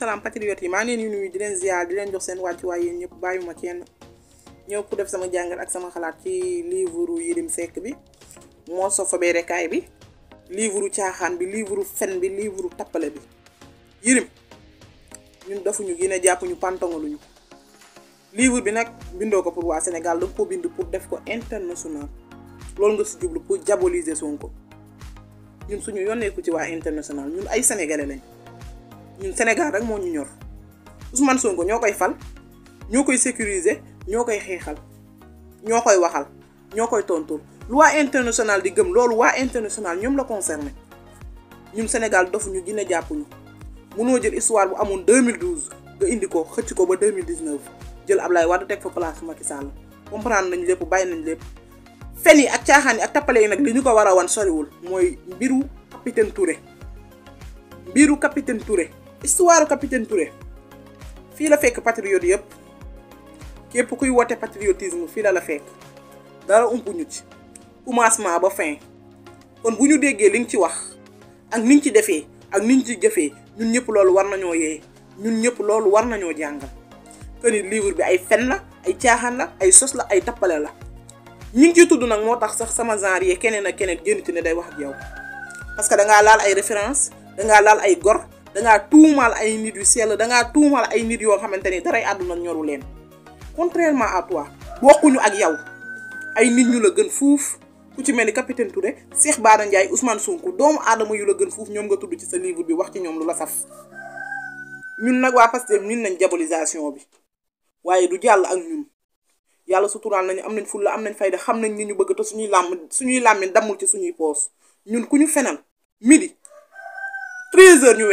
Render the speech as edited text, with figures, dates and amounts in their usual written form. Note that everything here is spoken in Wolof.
salaam patriote yi maa ngi leen di nuyu di leen ziar di leen jox seen wàccuwaay yéen ñëpp bàyyuma kenn ñëw pour def sama jàngat ak sama xalaat ci livre Yérim Séck bi moo so fa beerekaay bi livre caaxaan bi livre fen bi livre tappale bi Yérim ñun dafuñu gën a jàpp ñu pantongaluñu livre bi nag bindoo ko pour waa Sénégal da nga ko bind pour def ko international loolu nga si jublu pour diaboliser Sonko ñun suñu yónneeku ci waa international ñun ay sénégalais lañ ñun Sénégal rek moo ñu ñor Ousmane Sonko ñoo koy fal ñoo koy sécuriser ñoo koy xeexal ñoo koy waxal ñoo koy tontul lu waa international di gëm loolu waa international ñoom la concerné ñun Sénégal dofu ñu gën a jàpp ñu mënoo jël histoire bu amoon 2012 nga indi ko xëcc ko ba 2019 jël Ablaye Wade teg fa place Macky Sall comprendre nañ lépp bàyyi nañ lépp fen yi ak caaxaan yi ak tappale yi nag li ñu ko war a wan soriwul mooy mbiru capitaine Touré histoire capitaine Touré fii la fekk patriote yëpp képp kuy woote patriotisme fii la fekk dara umpu ñu ci commencement ba fin kon bu ñu déggee li nga ci wax ak ni nga ci defee ak ni ñu ci jëfee ñun ñëpp loolu war nañoo yee ñun ñëpp loolu war nañoo jàngal que ni livre bi ay fen la ay caaxaan la ay sos la ay tappale la ñi ngi ciy tudd nag moo tax sax sama genre yee keneen ak keneen génn ci ne day wax ak yow parce que dangaa laal ay référence dangaa laal ay gor dangaa tuumaal ay nit yu sell dangaa tuumaal ay nit yoo xamante ni daray àdduna ñoru leen contrairement à toi bokkuñu ak yow ay nit ñu la gën fuuf ku ci mel ni capitaine Touré Cheikh Bara Ndiaye Ousmane Sonko doomu aadama yu la gën fuuf ñoom nga tudd ci sa livre bi wax ci ñoom lu la saf ñun nag waa Pastef ñun nañ diabolisation bi waaye du jàll ak ñun yàlla suturaal nañu am nañ fulla am nañ fayda xam nañ ni ñu bëgg te suñuy làmmiñ dammul ci suñuy poos ñun ku ñu fenal midi 13h ñu